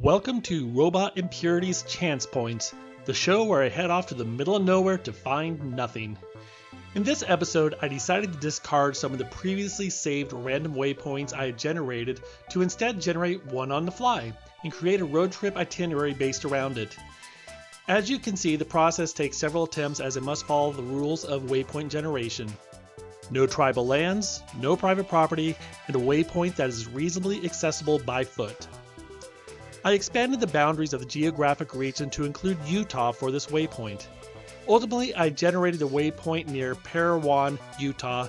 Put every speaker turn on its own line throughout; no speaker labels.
Welcome to Robot Impurity's Chance Points, the show where I head off to the middle of nowhere to find nothing. In this episode, I decided to discard some of the previously saved random waypoints I had generated to instead generate one on the fly, and create a road trip itinerary based around it. As you can see, the process takes several attempts as it must follow the rules of waypoint generation. No tribal lands, no private property, and a waypoint that is reasonably accessible by foot. I expanded the boundaries of the geographic region to include Utah for this waypoint. Ultimately, I generated a waypoint near Parowan, Utah,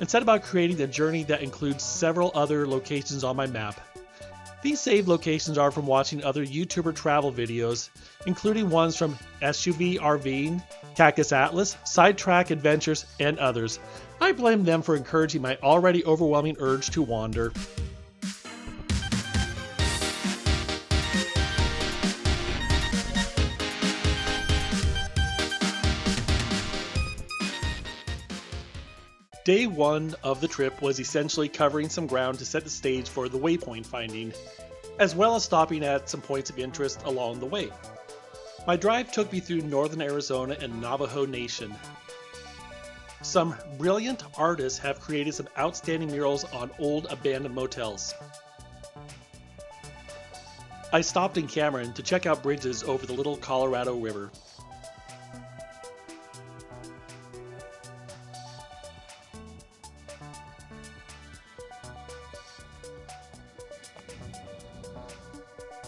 and set about creating a journey that includes several other locations on my map. These saved locations are from watching other YouTuber travel videos, including ones from SUV RVing, Cactus Atlas, Sidetrack Adventures, and others. I blame them for encouraging my already overwhelming urge to wander. Day one of the trip was essentially covering some ground to set the stage for the waypoint finding, as well as stopping at some points of interest along the way. My drive took me through northern Arizona and Navajo Nation. Some brilliant artists have created some outstanding murals on old abandoned motels. I stopped in Cameron to check out bridges over the Little Colorado River.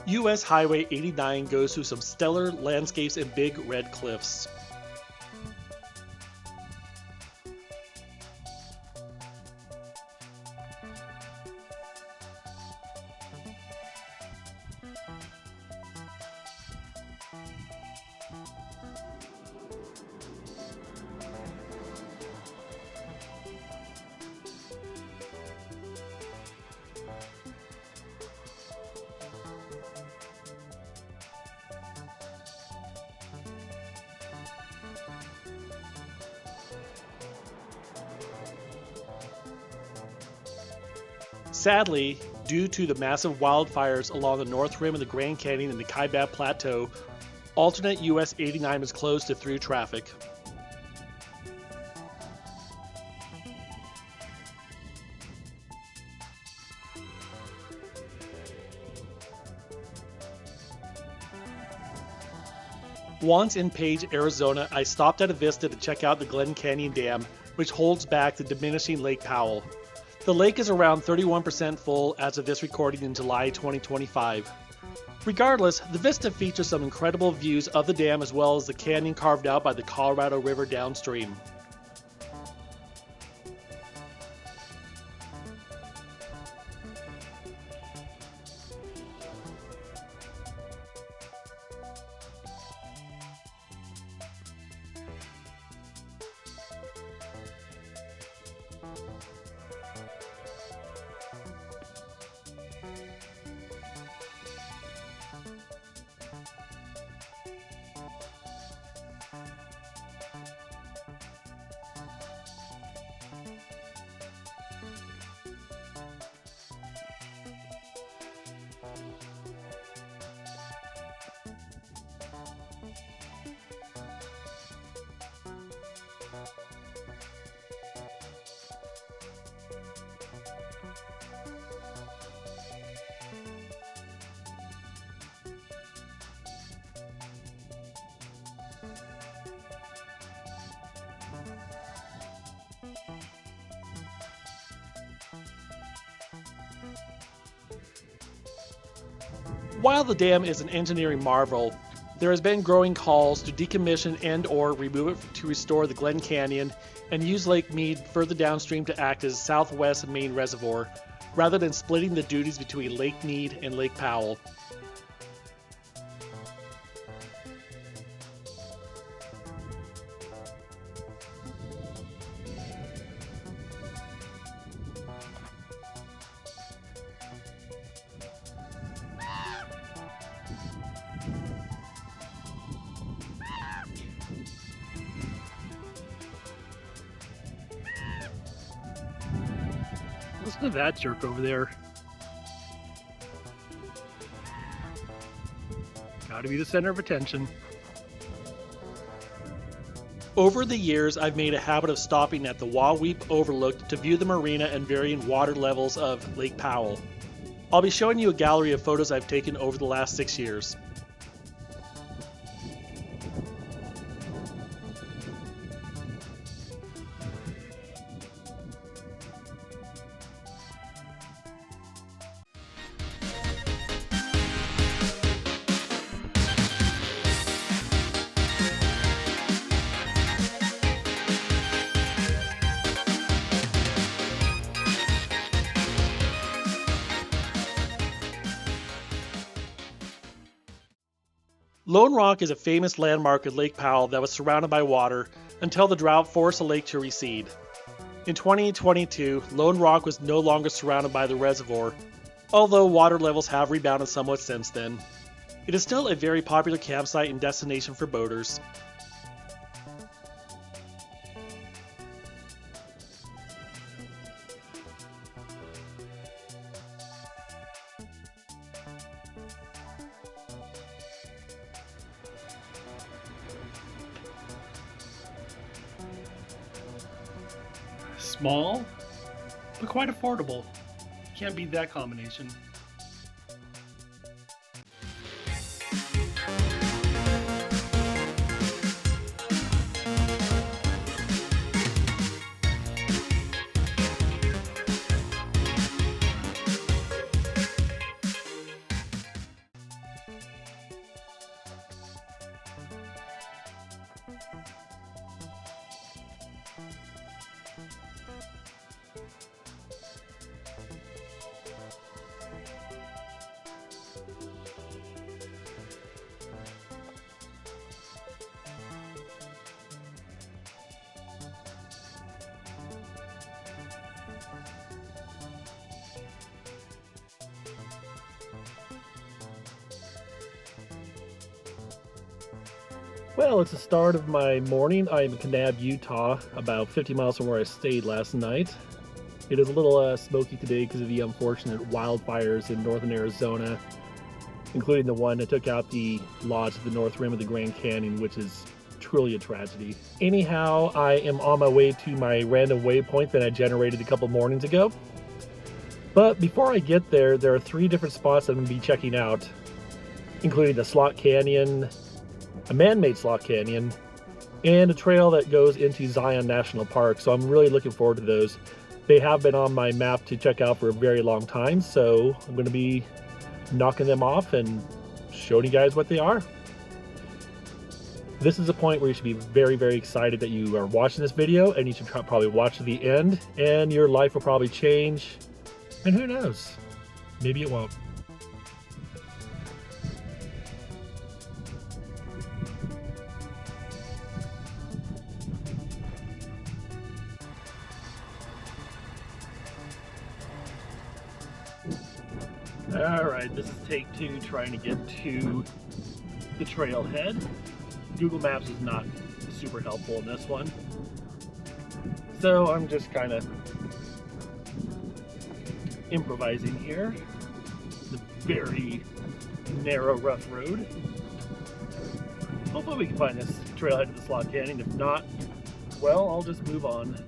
US Highway 89 goes through some stellar landscapes and big red cliffs. Sadly, due to the massive wildfires along the north rim of the Grand Canyon and the Kaibab Plateau, alternate US 89 is closed to through traffic. Once in Page, Arizona, I stopped at a vista to check out the Glen Canyon Dam, which holds back the diminishing Lake Powell. The lake is around 31% full as of this recording in July 2025. Regardless, the vista features some incredible views of the dam as well as the canyon carved out by the Colorado River downstream. While the dam is an engineering marvel, there has been growing calls to decommission and/or remove it to restore the Glen Canyon and use Lake Mead further downstream to act as southwest main reservoir, rather than splitting the duties between Lake Mead and Lake Powell. Listen to that jerk over there. Gotta be the center of attention. Over the years, I've made a habit of stopping at the Waweep Overlook to view the marina and varying water levels of Lake Powell. I'll be showing you a gallery of photos I've taken over the last 6 years. Lone Rock is a famous landmark at Lake Powell that was surrounded by water until the drought forced the lake to recede. In 2022, Lone Rock was no longer surrounded by the reservoir, although water levels have rebounded somewhat since then. It is still a very popular campsite and destination for boaters. Small, but quite affordable. Can't beat that combination. Well, it's the start of my morning. I'm in Kanab, Utah, about 50 miles from where I stayed last night. It is a little smoky today because of the unfortunate wildfires in northern Arizona, including the one that took out the lodge at the north rim of the Grand Canyon, which is truly a tragedy. Anyhow, I am on my way to my random waypoint that I generated a couple mornings ago. But before I get there, there are 3 different spots that I'm going to be checking out, including the Slot Canyon, a man-made slot canyon, and a trail that goes into Zion National Park. So I'm really looking forward to those. They have been on my map to check out for a very long time, so I'm going to be knocking them off and showing you guys what they are. This is a point where you should be very, very excited that you are watching this video, and you should probably watch to the end, and your life will probably change. And who knows? Maybe it won't. Alright, this is take 2 trying to get to the trailhead. Google Maps is not super helpful in this one. So I'm just kind of improvising here. It's a very narrow, rough road. Hopefully we can find this trailhead to the Slot Canyon. If not, well, I'll just move on.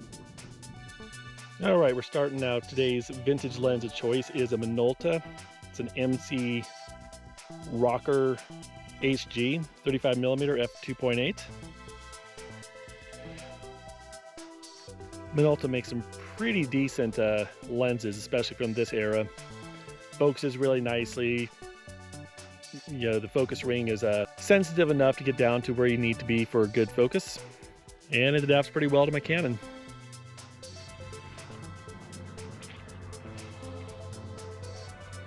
Alright, we're starting out. Today's vintage lens of choice is a Minolta. It's an MC Rocker HG 35mm f2.8. Minolta makes some pretty decent lenses, especially from this era. Focuses really nicely. You know, the focus ring is sensitive enough to get down to where you need to be for a good focus, and it adapts pretty well to my Canon.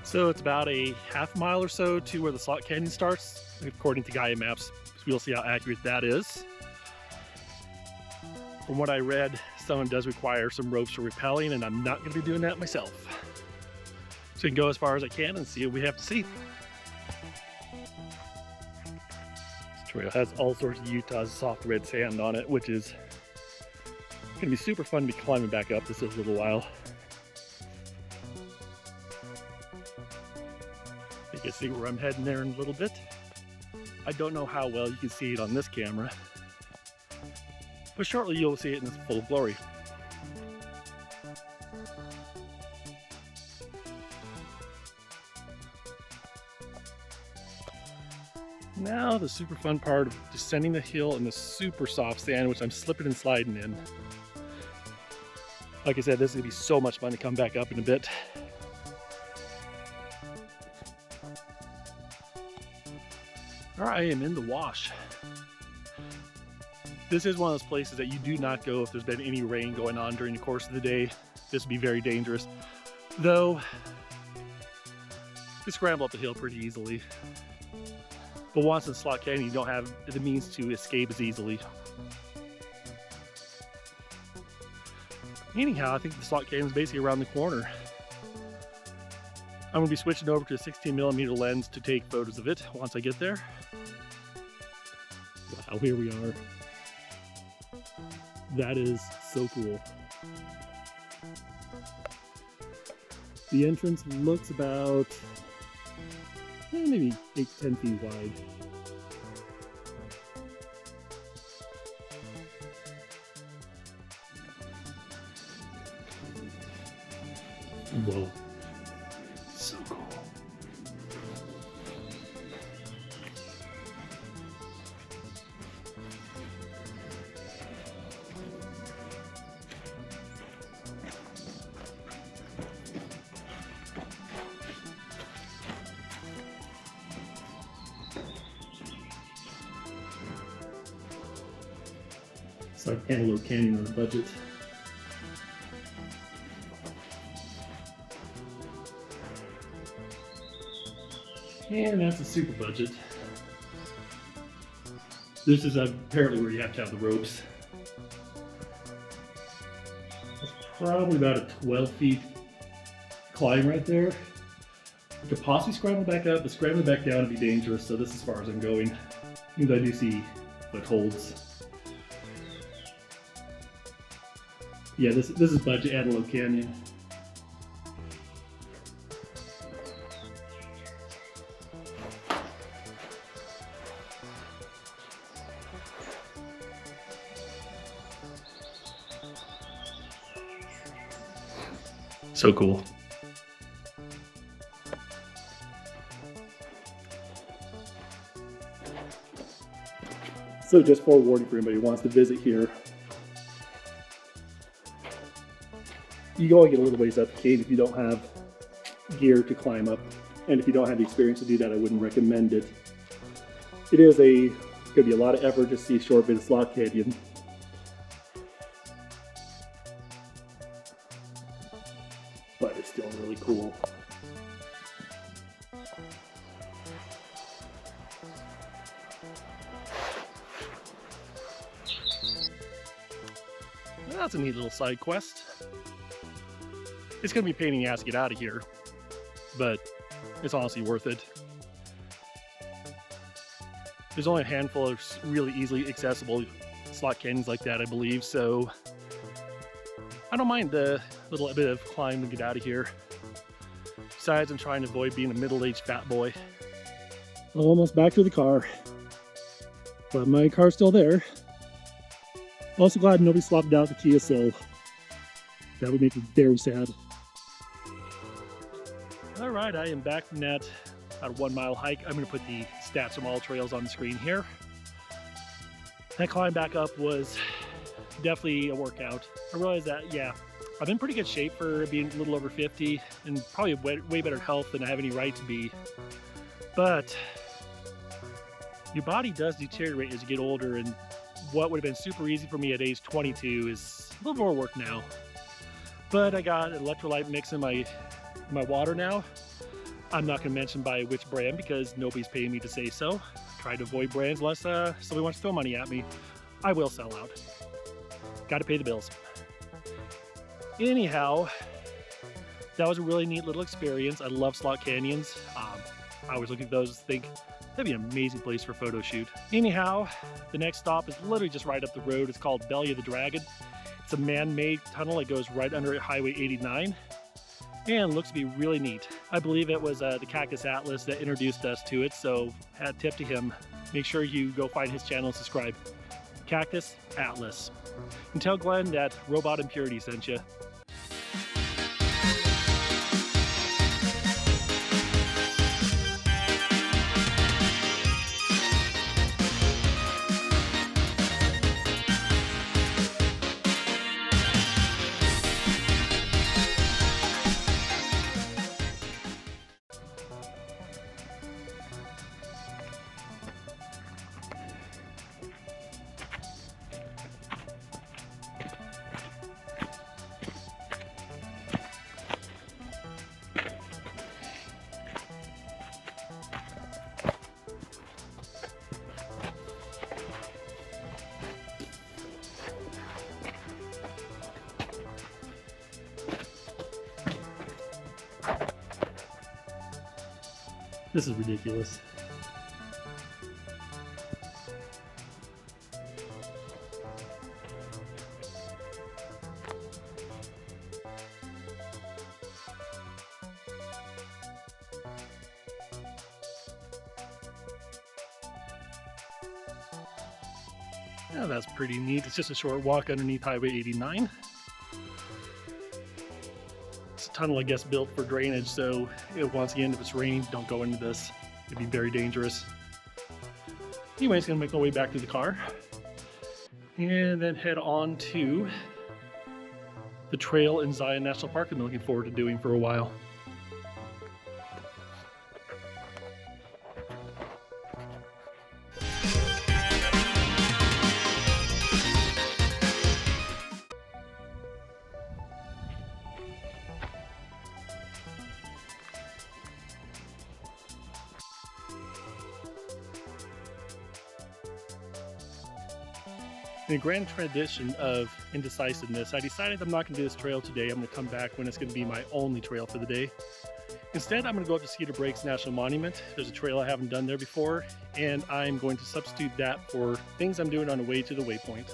So it's about a half mile or so to where the Slot Canyon starts, according to Gaia Maps. So we'll see how accurate that is. From what I read, someone does require some ropes for rappelling, and I'm not going to be doing that myself. So I can go as far as I can and see what we have to see. This trail has all sorts of Utah's soft red sand on it, which is going to be super fun to be climbing back up this little while. You can see where I'm heading there in a little bit. I don't know how well you can see it on this camera, but shortly you'll see it in its full glory. Now the super fun part of descending the hill in the super soft sand, which I'm slipping and sliding in. Like I said, this is gonna be so much fun to come back up in a bit. All right, I am in the wash. This is one of those places that you do not go if there's been any rain going on during the course of the day. This would be very dangerous. Though, you scramble up the hill pretty easily. But once in Slot Canyon, you don't have the means to escape as easily. Anyhow, I think the Slot Canyon is basically around the corner. I'm going to be switching over to a 16mm lens to take photos of it once I get there. Wow, here we are. That is so cool. The entrance looks about maybe 8 to 10 feet wide. Whoa. So cool. It's like Antelope Canyon on a budget. And that's a super budget. This is apparently where you have to have the ropes. It's probably about a 12 feet climb right there. You could possibly scramble back up, but scrambling back down would be dangerous, so this is as far as I'm going. Even though I do see footholds. Yeah, this is budget Antelope Canyon. So cool. So just forewarning for anybody who wants to visit here, you go and get a little ways up the cave if you don't have gear to climb up, and if you don't have the experience to do that, I wouldn't recommend it. It is going to be a lot of effort to see a short bit of Slot Canyon. But it's still really cool. That's a neat little side quest. It's going to be a pain in the ass to get out of here, but it's honestly worth it. There's only a handful of really easily accessible slot canyons like that, I believe, so I don't mind the little bit of climb to get out of here. Besides, I'm trying to avoid being a middle-aged fat boy. Almost back to the car, but my car's still there. Also glad nobody swapped out the Kia Soul. That would make me very sad. Alright, I am back from that about a 1 mile hike. I'm going to put the stats from all trails on the screen here. That climb back up was definitely a workout. I realized that, yeah, I'm in pretty good shape for being a little over 50 and probably way better health than I have any right to be. But your body does deteriorate as you get older, and what would have been super easy for me at age 22 is a little more work now. But I got an electrolyte mix in my water now. I'm not going to mention by which brand because nobody's paying me to say so. I try to avoid brands unless somebody wants to throw money at me. I will sell out. Got to pay the bills. Anyhow, that was a really neat little experience. I love slot canyons. I always look at those and think that'd be an amazing place for a photo shoot. Anyhow, the next stop is literally just right up the road. It's called Belly of the Dragon. It's a man-made tunnel that goes right under Highway 89 and looks to be really neat. I believe it was the Cactus Atlas that introduced us to it, so hat tip to him.
make sure you go find his channel and subscribe. Cactus Atlas. And tell Glenn that Robot Impurity sent you.
This is ridiculous.
Yeah, that's pretty neat. It's just a short walk underneath Highway 89. It's a tunnel, I guess, built for drainage, so once again, if it's raining, don't go into this. It'd be very dangerous. Anyway, it's gonna make my way back to the car and then head on to the trail in Zion National Park I've been looking forward to doing for a while. In a grand tradition of indecisiveness, I decided I'm not going to do this trail today. I'm going to come back when it's going to be my only trail for the day. Instead, I'm going to go up to Cedar Breaks National Monument. There's a trail I haven't done there before, and I'm going to substitute that for things I'm doing on the way to the waypoint.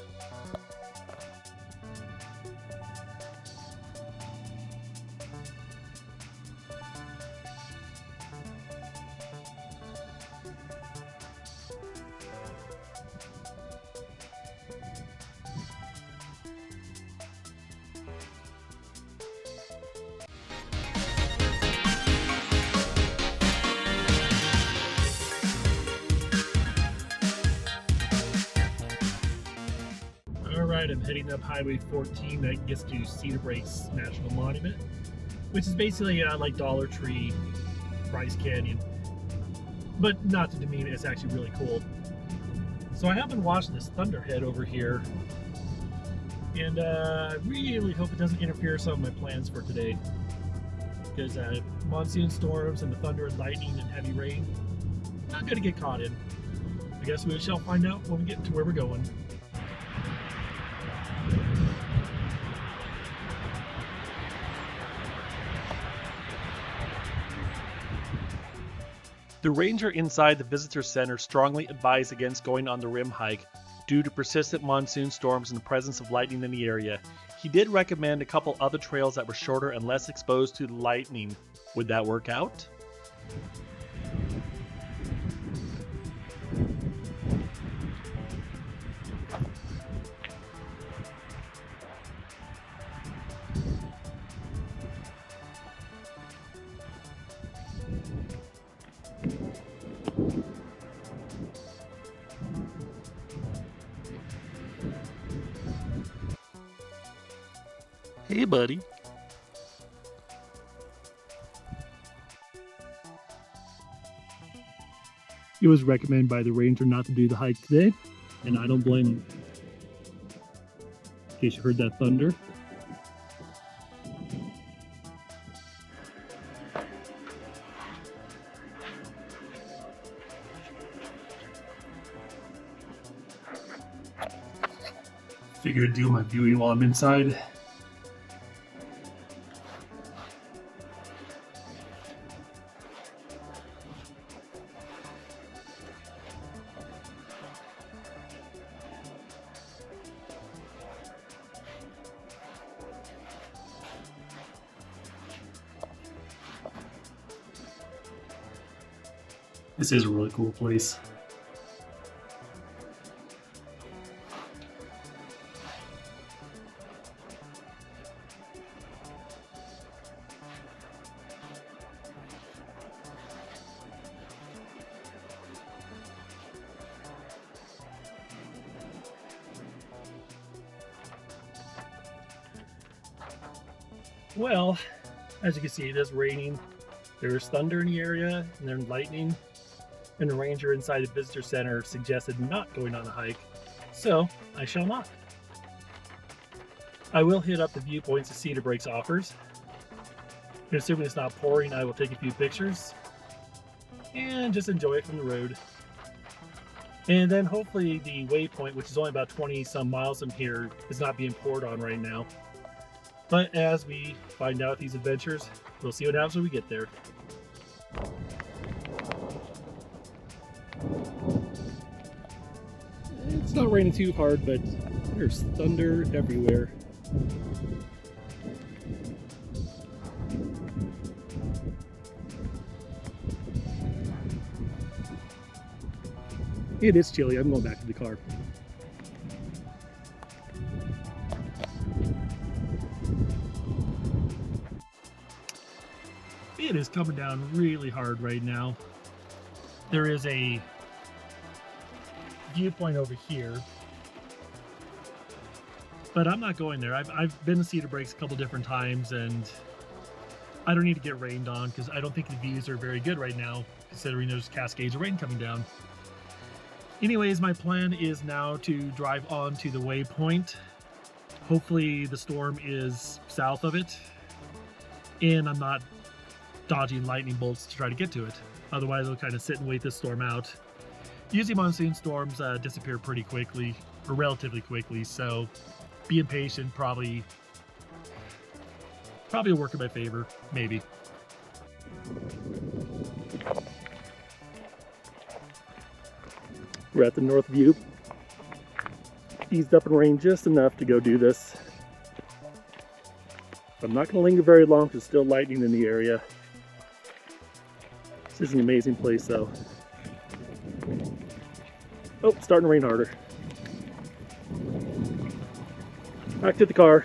Alright, I'm heading up Highway 14 that gets to Cedar Breaks National Monument, which is basically like Dollar Tree, Bryce Canyon. But not to demean it, it's actually really cool. So I have been watching this thunderhead over here, and I really hope it doesn't interfere with some of my plans for today. Because monsoon storms and the thunder and lightning and heavy rain, not going to get caught in. I guess we shall find out when we get to where we're going.
The ranger inside the visitor center strongly advised against going on the rim hike due to persistent monsoon storms and the presence of lightning in the area. He did recommend a couple other trails that were shorter and less exposed to the lightning. Would that work out? Hey, buddy.
It was recommended by the ranger not to do the hike today, and I don't blame him. In case you heard that thunder. Figured I'd do my viewing while I'm inside. This is a really cool place. Well, as you can see, it is raining. There's thunder in the area, and there's lightning. And the ranger inside the visitor center suggested not going on a hike, so I shall not. I will hit up the viewpoints that Cedar Breaks offers. And assuming it's not pouring, I will take a few pictures and just enjoy it from the road. And then hopefully the waypoint, which is only about 20 some miles from here, is not being poured on right now. But as we find out these adventures, we'll see what happens when we get there. It's not raining too hard, but there's thunder everywhere. It is chilly. I'm going back to the car. It is coming down really hard right now. There is a viewpoint over here, but I'm not going there. I've been to Cedar Breaks a couple different times, and I don't need to get rained on because I don't think the views are very good right now, considering there's cascades of rain coming down. Anyways, my plan is now to drive on to the waypoint. Hopefully the storm is south of it, and I'm not dodging lightning bolts to try to get to it. Otherwise, I'll kind of sit and wait this storm out. Usually monsoon storms disappear pretty quickly, or relatively quickly, so being patient probably will work in my favor, maybe. We're at the north view. Eased up in rain just enough to go do this. I'm not going to linger very long because there's still lightning in the area. This is an amazing place though. Oh, it's starting to rain harder. Back to the car.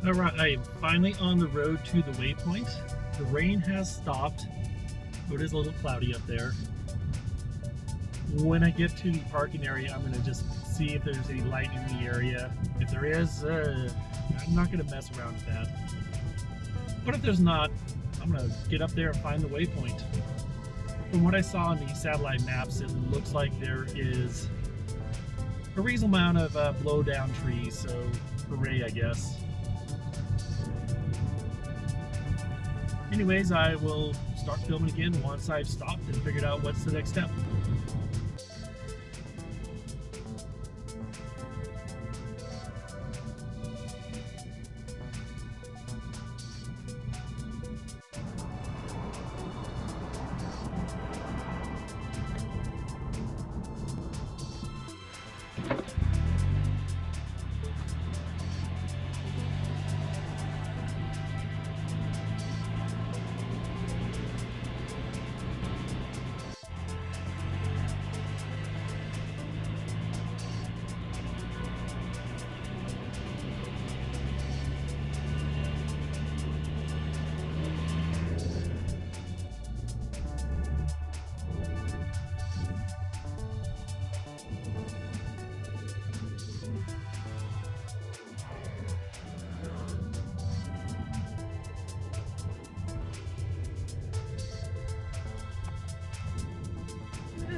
Alright, I am finally on the road to the waypoint. The rain has stopped, but it is a little cloudy up there. When I get to the parking area, I'm going to just see if there's any lightning in the area. If there is, I'm not going to mess around with that. But if there's not, I'm going to get up there and find the waypoint. From what I saw on the satellite maps, it looks like there is a reasonable amount of blow down trees, so hooray, I guess. Anyways, I will start filming again once I've stopped and figured out what's the next step.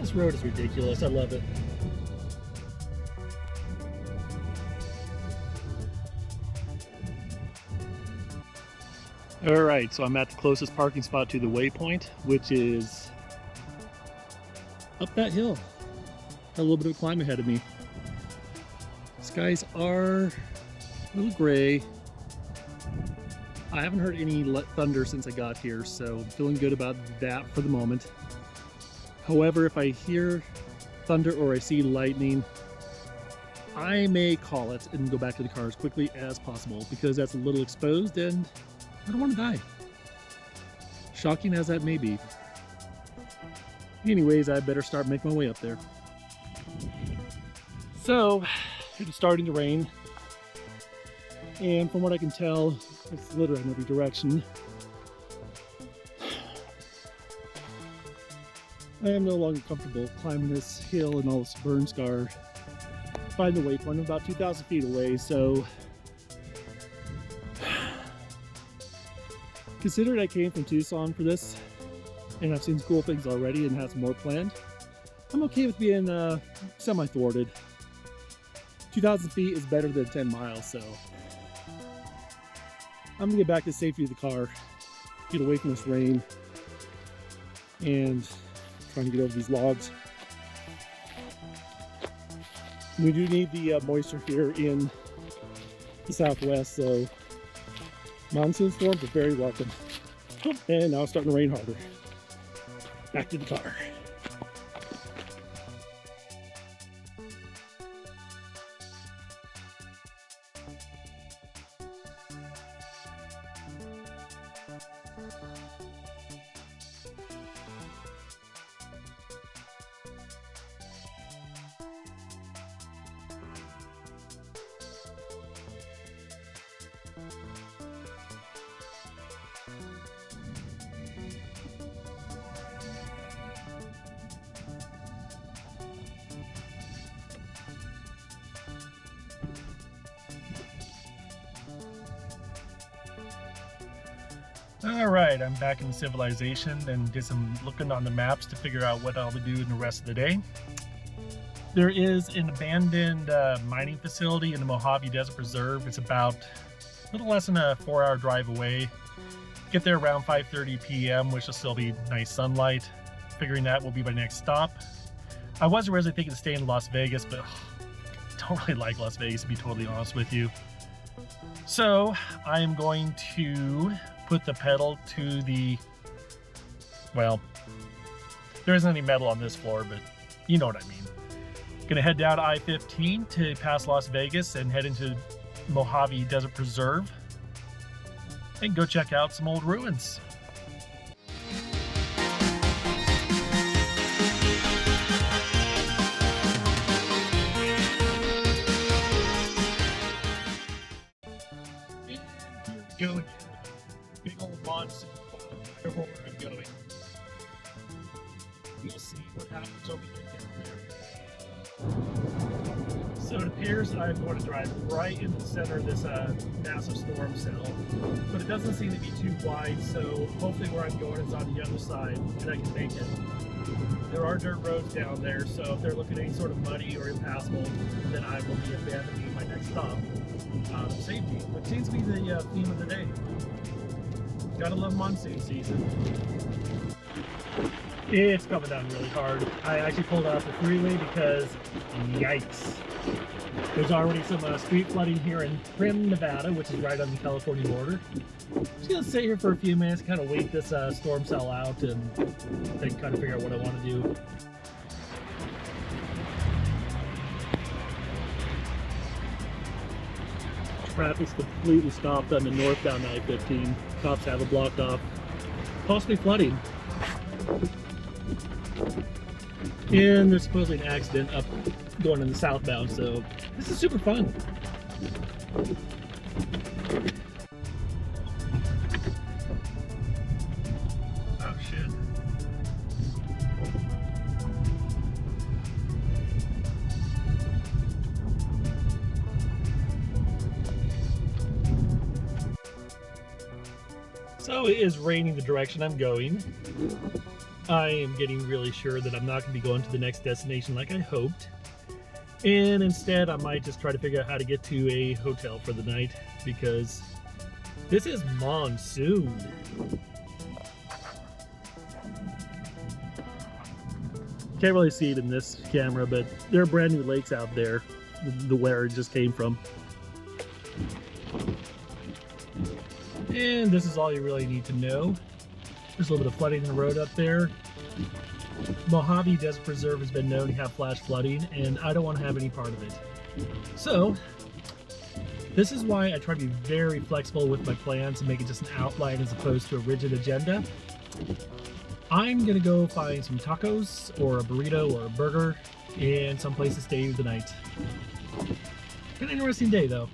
This road is ridiculous. I love it. Alright, so I'm at the closest parking spot to the waypoint, which is up that hill. Got a little bit of a climb ahead of me. Skies are a little gray. I haven't heard any thunder since I got here, so I'm feeling good about that for the moment. However, if I hear thunder or I see lightning, I may call it and go back to the car as quickly as possible because that's a little exposed and I don't want to die. Shocking as that may be. Anyways, I better start making my way up there. So, it's starting to rain. And from what I can tell, it's litter in every direction. I am no longer comfortable climbing this hill and all this burn scar. Find the waypoint. I'm about 2,000 feet away, so considering I came from Tucson for this, and I've seen cool things already and have some more planned, I'm okay with being semi-thwarted. 2,000 feet is better than 10 miles, so I'm gonna get back to the safety of the car, get away from this rain, and trying to get over these logs. We do need the moisture here in the southwest, so monsoon storms are very welcome. And now it's starting to rain harder. Back to the car. Alright, I'm back in civilization and did some looking on the maps to figure out what I'll do in the rest of the day. There is an abandoned mining facility in the Mojave Desert Preserve. It's about a little less than a 4-hour drive away. Get there around 5:30 p.m., which will still be nice sunlight. Figuring that will be my next stop. I was originally thinking of staying in Las Vegas, but I don't really like Las Vegas, to be totally honest with you. So I am going to put the pedal to the, well, there isn't any metal on this floor, but you know what I mean. Gonna head down to I-15 to pass Las Vegas and head into Mojave Desert Preserve and go check out some old ruins. Go big old Monsooner, where I'm going. We'll see what happens over there. So it appears I'm going to drive right in the center of this massive storm cell, but it doesn't seem to be too wide, so hopefully where I'm going is on the other side and I can make it. There are dirt roads down there, so if they're looking any sort of muddy or impassable, then I will be abandoning my next stop. Safety, which seems to be the theme of the day. Gotta love monsoon season. It's coming down really hard. I actually pulled off the freeway because, yikes. There's already some street flooding here in Prim, Nevada, which is right on the California border. I'm just gonna sit here for a few minutes, kind of wait this storm cell out, and then kind of figure out what I want to do. Traffic's completely stopped on the northbound I-15. Cops have it blocked off, possibly flooding. And there's supposedly an accident up going in the southbound, so this is super fun. Oh shit. So it is raining the direction I'm going. I am getting really sure that I'm not going to be going to the next destination like I hoped. And instead, I might just try to figure out how to get to a hotel for the night, because this is monsoon. Can't really see it in this camera, but there are brand new lakes out there, where it just came from. And this is all you really need to know. There's a little bit of flooding in the road up there. Mojave Desert Preserve has been known to have flash flooding, and I don't want to have any part of it. So, this is why I try to be very flexible with my plans and make it just an outline as opposed to a rigid agenda. I'm gonna go find some tacos, or a burrito, or a burger, and some place to stay the night. An interesting day, though.